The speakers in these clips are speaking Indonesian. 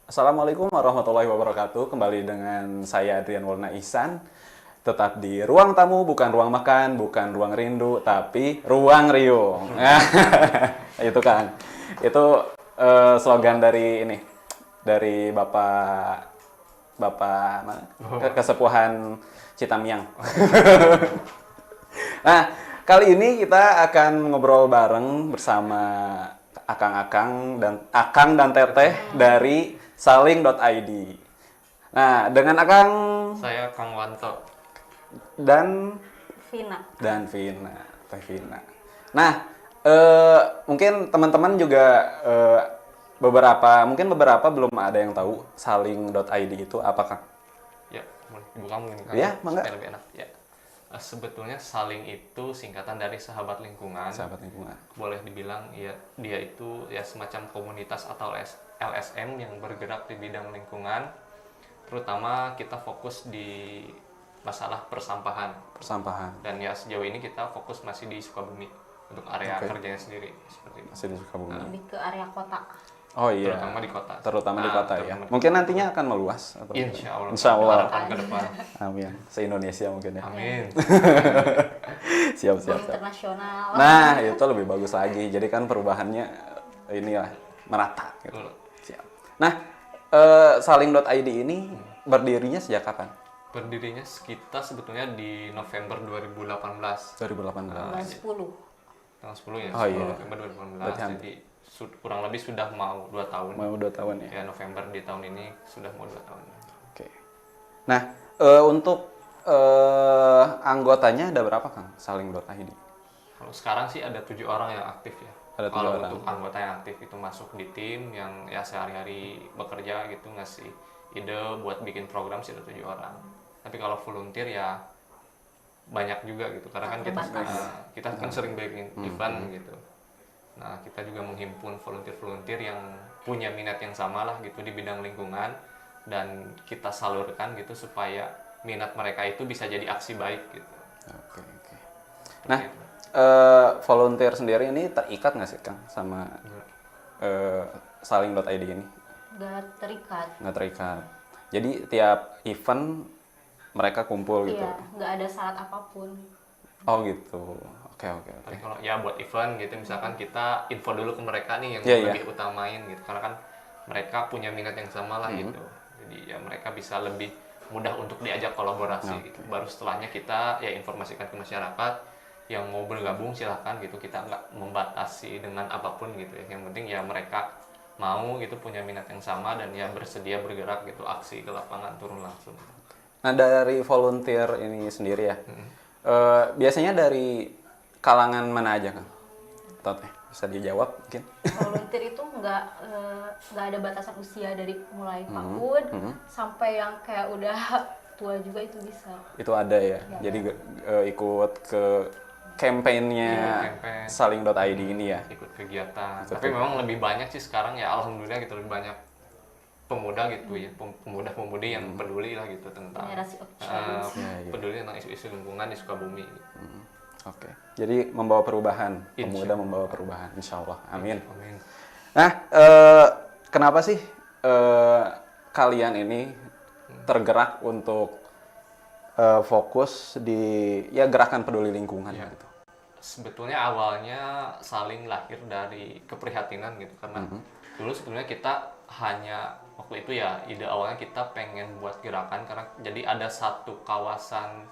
Assalamualaikum warahmatullahi wabarakatuh. Kembali dengan saya Adrian Walna Ihsan. Tetap di ruang tamu, bukan ruang makan, bukan ruang rindu, tapi ruang riung. Itu kan. Itu slogan dari ini, dari Bapak mana? Kesepuhan Citamiang. Nah, kali ini kita akan ngobrol bareng bersama Akang dan Teteh dari saling.id. Nah, dengan Akang Saya Kang Wanto. dan Vina. Vina, Teh Vina. Nah, mungkin teman-teman juga mungkin beberapa belum ada yang tahu saling.id itu apa, Kang? Ya, boleh dibuka mungkin Kang. Ya, mangga. Supaya lebih enak. Ya. Sebetulnya saling itu singkatan dari sahabat lingkungan. Sahabat lingkungan. Boleh dibilang ya dia itu ya semacam komunitas atau LSM yang bergerak di bidang lingkungan. Terutama kita fokus di masalah persampahan. Dan ya sejauh ini kita fokus masih di Sukabumi untuk area kerjanya sendiri seperti itu. Masih di Sukabumi. Lebih ke area kota. Oh iya. Terutama di kota. Terutama di kota ya. terutama di Mungkin nantinya akan meluas atau Insya Allah. Insya Allah. Harapan ke depan. Amin. Se-Indonesia mungkin ya. Amin. Siap. Internasional. Nah, itu lebih bagus lagi. Jadi kan perubahannya inilah merata gitu. Betul. Siap. Nah, saling.id ini berdirinya sejak kapan? Berdirinya kita sebetulnya di November 2018. 2018. Bulan 10. Tanggal 10 ya, Oh, 10 iya. November 2018. Berarti hampir. Jadi kurang lebih sudah mau 2 tahun. Mau 2 tahun ya. Ya, November di tahun ini sudah mau 2 tahun. Oke. Nah, untuk anggotanya ada berapa, Kang? Saling.id. Kalau sekarang sih ada 7 orang yang aktif ya. Ada 7 Kalau orang. untuk anggota yang aktif itu masuk di tim yang ya sehari-hari bekerja gitu, ngasih ide buat bikin program sih ada 7 orang. Tapi kalau volunteer ya banyak juga gitu. Karena kan kita kan sering bikin event gitu. Nah, kita juga menghimpun volunteer-volunteer yang punya minat yang sama lah gitu di bidang lingkungan dan kita salurkan gitu supaya minat mereka itu bisa jadi aksi baik gitu. Oke. Nah, volunteer sendiri ini terikat nggak sih, Kang, sama saling.id ini? Gak terikat. Nggak terikat. Jadi tiap event mereka kumpul gitu. Iya, gak ada syarat apapun. Oh gitu. Oke. Tapi kalau ya buat event gitu misalkan kita info dulu ke mereka nih yang Iya. lebih utamain gitu karena kan mereka punya minat yang sama lah gitu. Jadi ya mereka bisa lebih mudah untuk diajak kolaborasi gitu. Baru setelahnya kita ya informasikan ke masyarakat yang mau bergabung silahkan gitu. Kita nggak membatasi dengan apapun gitu ya. Yang penting ya mereka mau gitu punya minat yang sama dan ya bersedia bergerak gitu aksi ke lapangan turun langsung. Nah, dari volunteer ini sendiri ya, biasanya dari kalangan mana aja, Kang? Tot, bisa dijawab mungkin? Volunteer itu nggak ada batasan usia dari mulai PAUD sampai yang kayak udah tua juga itu bisa. Itu ada ya. Jadi ikut ke campaign-nya Campaign. saling.id ini ya. Ikut kegiatan. Tapi memang lebih banyak sih sekarang ya alhamdulillah gitu lebih banyak pemuda gitu ya, pemuda-pemudi yang peduli lah gitu tentang Generasi of change. peduli tentang isu-isu lingkungan di Sukabumi. Gitu. Oke. Jadi membawa perubahan, pemuda membawa perubahan, insya Allah. Amin. Amin. Nah, kenapa sih kalian ini tergerak untuk fokus di ya gerakan peduli lingkungan gitu? Sebetulnya awalnya saling lahir dari keprihatinan gitu karena dulu sebetulnya kita hanya waktu itu ya ide awalnya kita pengen buat gerakan karena jadi ada satu kawasan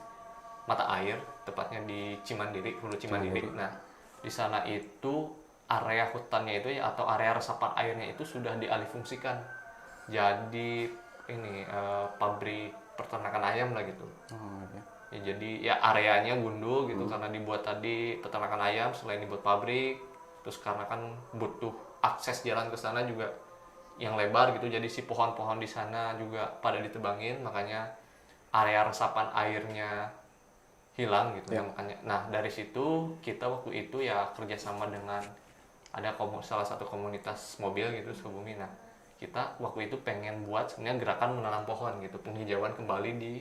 mata air tepatnya di Cimandiri, Hulu Cimandiri. Nah, di sana itu area hutannya itu ya atau area resapan airnya itu sudah dialihfungsikan. Jadi ini pabrik peternakan ayam lah gitu. Ya, jadi ya areanya gundul gitu karena dibuat tadi peternakan ayam selain dibuat pabrik terus karena kan butuh akses jalan ke sana juga yang lebar gitu jadi si pohon-pohon di sana juga pada ditebangin makanya area resapan airnya hilang gitu ya makanya nah dari situ kita waktu itu ya kerjasama dengan ada salah satu komunitas mobil gitu Sukabumi. Nah kita waktu itu pengen buat sebenarnya gerakan menanam pohon gitu penghijauan kembali di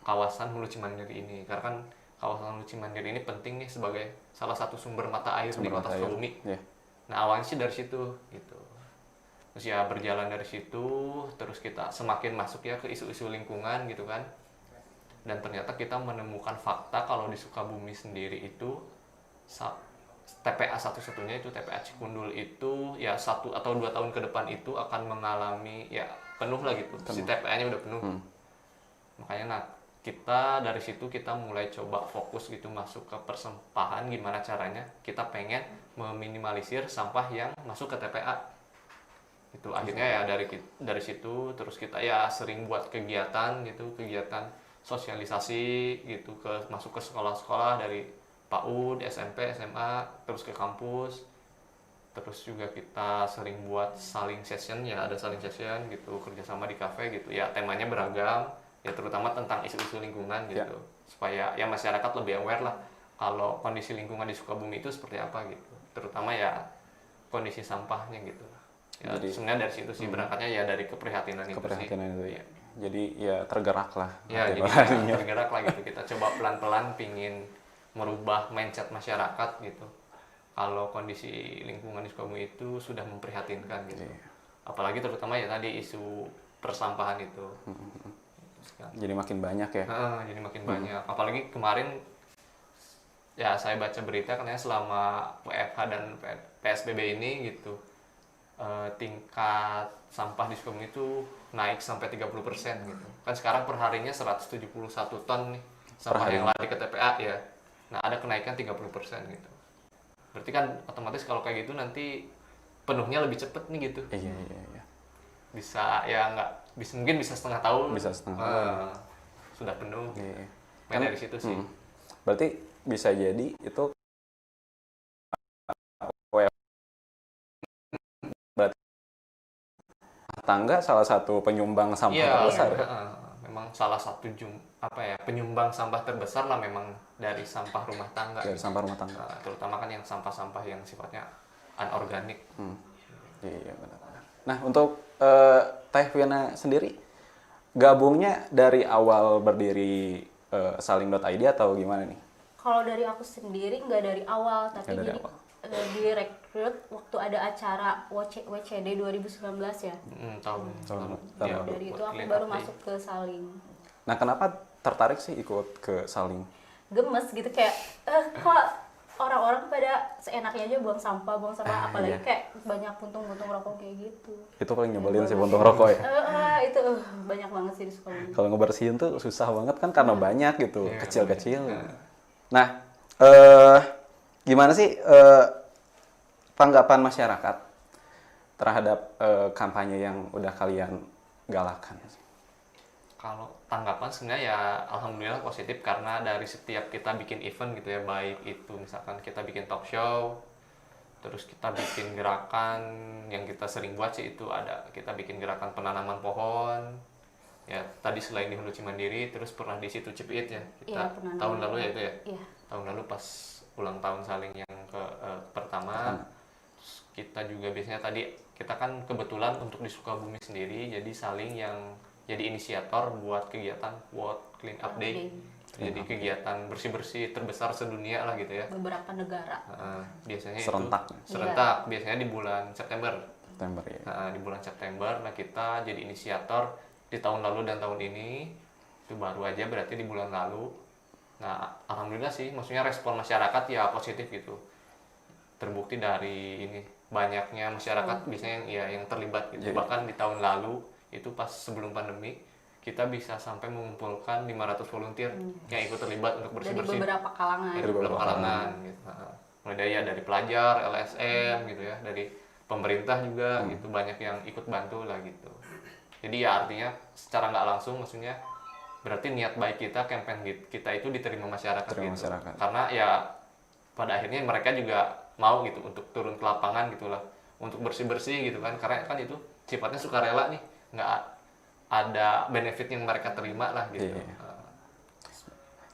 kawasan Hulu Cimandiri ini karena kan kawasan Hulu Cimandiri ini penting nih sebagai salah satu sumber mata air di kota Sukabumi. Nah awalnya sih dari situ gitu. Terus ya berjalan dari situ, terus kita semakin masuk ya ke isu-isu lingkungan gitu kan. Dan ternyata kita menemukan fakta kalau di Sukabumi sendiri itu TPA satu-satunya itu TPA Cikundul itu ya 1 atau 2 tahun ke depan itu akan mengalami ya penuh lah gitu. Si TPA-nya udah penuh. Makanya nah kita dari situ kita mulai coba fokus gitu masuk ke persampahan, gimana caranya kita pengen meminimalisir sampah yang masuk ke TPA. Itu akhirnya ya dari situ terus kita ya sering buat kegiatan gitu, kegiatan sosialisasi gitu masuk ke sekolah-sekolah dari PAUD, SMP, SMA, terus ke kampus. Terus juga kita sering buat saling session, ya ada saling session gitu, kerjasama di kafe gitu. Ya temanya beragam, ya terutama tentang isu-isu lingkungan gitu. Supaya ya masyarakat lebih aware lah kalau kondisi lingkungan di Sukabumi itu seperti apa gitu. Terutama ya kondisi sampahnya gitu. Ya, jadi sebenarnya dari situ sih berangkatnya ya dari keprihatinan itu sih. Itu ya. Jadi ya tergerak lah. Ya, jadi tergerak lah gitu. Kita coba pelan-pelan pingin merubah mindset masyarakat gitu. Kalau kondisi lingkungan di Sukabumi itu sudah memprihatinkan gitu. Apalagi terutama ya tadi isu persampahan itu. Jadi makin banyak ya. Jadi makin banyak. Apalagi kemarin ya saya baca berita katanya selama WFH dan PSBB ini gitu. Tingkat sampah di Sukabumi itu naik sampai 30% gitu. Kan sekarang perharinya 171 ton nih sampah yang lari ke TPA ya. Nah, ada kenaikan 30% gitu. Berarti kan otomatis kalau kayak gitu nanti penuhnya lebih cepet nih gitu. Iya. Bisa ya mungkin bisa setengah tahun. Bisa setengah tahun. Sudah penuh. Iya. Kan dari situ sih. Berarti bisa jadi itu berarti tangga salah satu penyumbang sampah terbesar. Memang salah satu penyumbang sampah terbesar lah memang dari sampah rumah tangga. Dari sampah rumah tangga. Terutama kan yang sampah-sampah yang sifatnya anorganik. Iya benar. Nah untuk Teh Viana sendiri gabungnya dari awal berdiri saling.id atau gimana nih? Kalau dari aku sendiri nggak dari awal, tapi jadi direkrut waktu ada acara WCD 2019 ya. Tahun. Ya, dari itu aku baru masuk ke Saling. Nah kenapa tertarik sih ikut ke Saling? Gemes gitu kayak kok orang-orang pada seenaknya aja buang sampah apalagi kayak banyak puntung-puntung rokok kayak gitu. Itu paling nyebelin sih puntung rokok ya. Itu banyak banget sih di Sukabumi. Kalau ngebersihin tuh susah banget kan karena banyak gitu, kecil-kecil. Nah, gimana sih tanggapan masyarakat terhadap kampanye yang udah kalian galakan? Kalau tanggapan sebenarnya ya alhamdulillah positif, karena dari setiap kita bikin event gitu ya, baik itu misalkan kita bikin talk show, terus kita bikin gerakan yang kita sering buat sih itu ada kita bikin gerakan penanaman pohon ya, tadi selain di Hulu Cimandiri terus pernah di situ Cipit ya kita tahun lalu ya itu ya. Tahun lalu pas ulang tahun Saling yang pertama. Kita juga biasanya tadi kita kan kebetulan untuk di Sukabumi sendiri jadi Saling yang jadi inisiator buat kegiatan World Clean Up Day. Jadi kegiatan bersih-bersih terbesar sedunia lah gitu ya. Beberapa negara. Biasanya serentak. Biasanya di bulan September Ya. Di bulan September. Nah kita jadi inisiator di tahun lalu dan tahun ini. Itu baru aja berarti di bulan lalu. Nah alhamdulillah sih, maksudnya respon masyarakat ya positif gitu. Terbukti dari ini banyaknya masyarakat biasanya yang terlibat gitu. Bahkan di tahun lalu itu pas sebelum pandemi kita bisa sampai mengumpulkan 500 volunteer yang ikut terlibat untuk bersih-bersih. Dari beberapa kalangan. Dari beberapa kalangan gitu. Mulai dari pelajar, LSM gitu ya, dari pemerintah juga gitu, banyak yang ikut bantu lah gitu. Jadi ya artinya secara nggak langsung maksudnya berarti niat baik kita, campaign kita itu diterima masyarakat gitu. Karena ya pada akhirnya mereka juga mau gitu untuk turun ke lapangan gitulah, untuk bersih-bersih gitu kan, karena kan itu sifatnya sukarela nih, nggak ada benefit yang mereka terima lah gitu.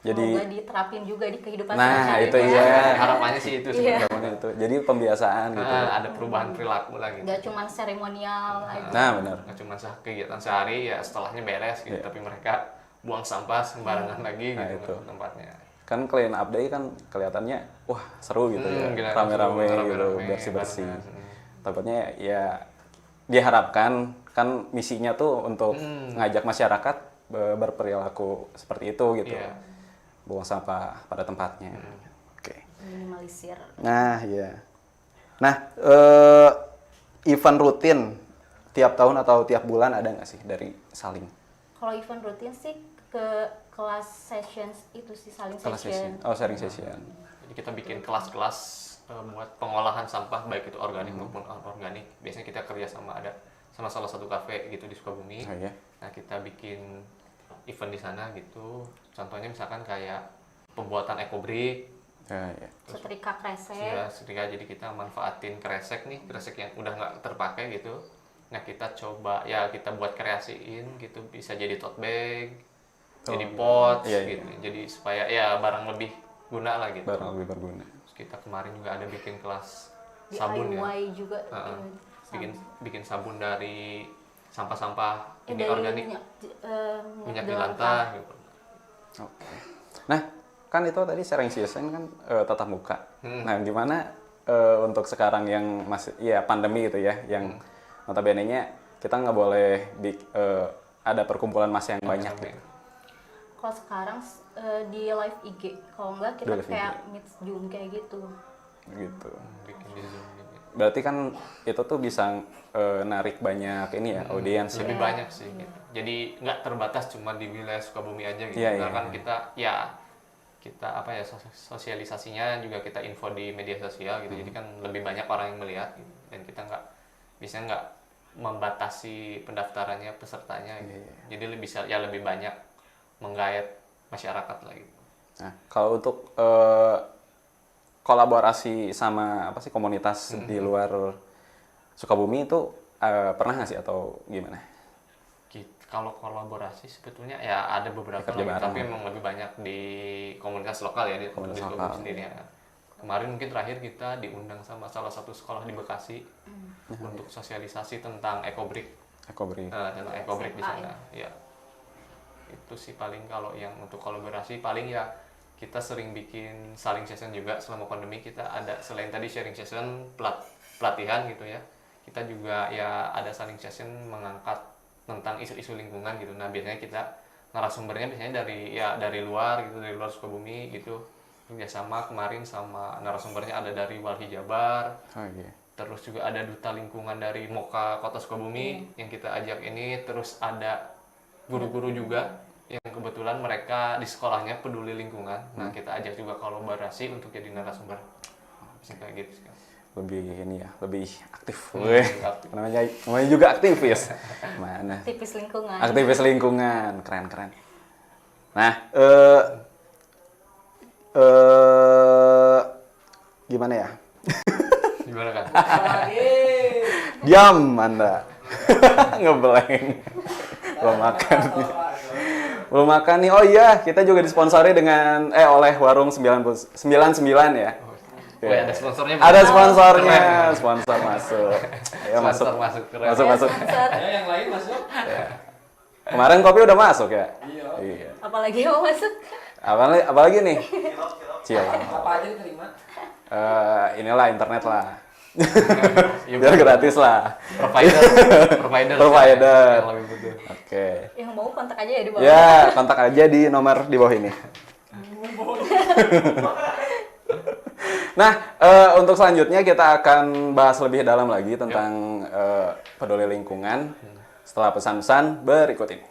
Jadi semoga diterapin juga di kehidupan sehari-hari. Nah, itu harapannya sih itu sebenarnya itu. Jadi pembiasaan gitu. Ada perubahan perilaku lah gitu. Gak cuma seremonial aja. Nah, benar. Gak cuma kegiatan sehari ya setelahnya beres gitu, tapi mereka buang sampah sembarangan lagi gitu tempatnya. Kan Clean Up Day kan kelihatannya wah seru gitu ya. Rame-rame gitu, bersih-bersih. Takutnya ya diharapkan kan misinya tuh untuk ngajak masyarakat berperilaku seperti itu gitu. Iya. Buang sampah pada tempatnya. Oke. Minimalisir. Nah, iya. Nah, event rutin tiap tahun atau tiap bulan ada nggak sih dari Saling? Kalau event rutin sih ke kelas sessions itu sih, saling Kelas session. session. Oh, sharing session. Jadi kita bikin kelas-kelas buat pengolahan sampah baik itu organik maupun anorganik. Biasanya kita kerja sama salah satu kafe gitu di Sukabumi. Oh iya. Nah, kita bikin event di sana gitu. Contohnya misalkan kayak pembuatan ekobrik. Ya, iya. Setrika kresek. Ya, ketika jadi kita manfaatin kresek yang udah nggak terpakai gitu. Nah, kita coba ya kita buat kreasiin gitu, bisa jadi tote bag, jadi pot Iya, iya. gitu. Jadi supaya ya barang lebih guna lah gitu. Barang lebih berguna. Terus kita kemarin juga ada bikin kelas sabun ya. DIY juga. Bikin sabun dari sampah-sampah ini dari organik, minyak jelantah jelantah. gitu. Oke. Nah, kan itu tadi sharing session kan tatap muka. Nah, gimana untuk sekarang yang masih ya pandemi gitu ya, yang notabene-nya kita nggak boleh ada perkumpulan massa yang banyak gitu. Kalau sekarang di live IG, kalau enggak kita Di live kayak meet Zoom kayak gitu. Gitu. Bikin di Zoom gitu. Berarti kan itu tuh bisa narik banyak ini ya, audiens ya. Lebih banyak sih gitu. Jadi nggak terbatas cuma di wilayah Sukabumi aja gitu. Iya, Karena iya, kan kita apa ya sosialisasinya juga kita info di media sosial gitu. Jadi kan lebih banyak orang yang melihat gitu. Dan kita nggak membatasi pendaftarannya pesertanya gitu. Jadi lebih banyak menggait masyarakat lah gitu. Nah, kalau untuk kolaborasi sama apa sih komunitas di luar Sukabumi itu pernah nggak sih atau gimana? Kalau kolaborasi sebetulnya ya ada beberapa Kerja lagi, bareng. tapi memang lebih banyak di komunitas lokal ya, di Komunitas Sukabumi lokal. sendiri ya. Kemarin mungkin terakhir kita diundang sama salah satu sekolah di Bekasi untuk sosialisasi tentang ekobrik, Ekobrik. tentang ekobrik di SMA sana. Ya. Itu sih paling kalau yang untuk kolaborasi paling ya kita sering bikin saling session juga selama pandemi. Kita ada selain tadi sharing session pelatihan gitu ya, kita juga ya ada saling session mengangkat tentang isu-isu lingkungan gitu. Nah, biasanya kita narasumbernya biasanya dari luar gitu, dari luar Sukabumi gitu. Kerjasama kemarin sama narasumbernya ada dari Walhi Jabar. Oh iya. Terus juga ada duta lingkungan dari Moka Kota Sukabumi yang kita ajak ini. Terus ada guru-guru juga yang kebetulan mereka di sekolahnya peduli lingkungan. Nah, kita ajak juga kolaborasi untuk jadi narasumber. Bisa kayak gitu sih. Lebih ini ya, lebih aktif. Aktif. namanya juga aktivis. Mana? Tipis lingkungan. Aktivis lingkungan, keren. Nah, gimana ya? Gimana kan? Diam Anda. Ngeblank. Belum makan nih. Oh iya, kita juga disponsori dengan oleh Warung 99 ya. Oh, ya, ada sponsornya. Ada sponsornya, Keren. sponsor masuk. Ayo Sponsor masuk, keren. Masuk. Ayo yang lain masuk. Kemarin kopi udah masuk ya? Iya. Apalagi mau masuk? Apalagi nih? Cilok. Apa aja diterima? Inilah internet lah. Ya, Biar gratis lah. Provider. Yang lebih butuh. Oke. Yang mau kontak aja ya di bawah. Ya, kontak aja di nomor di bawah ini. Nah, untuk selanjutnya kita akan bahas lebih dalam lagi tentang peduli lingkungan setelah pesan-pesan berikut ini.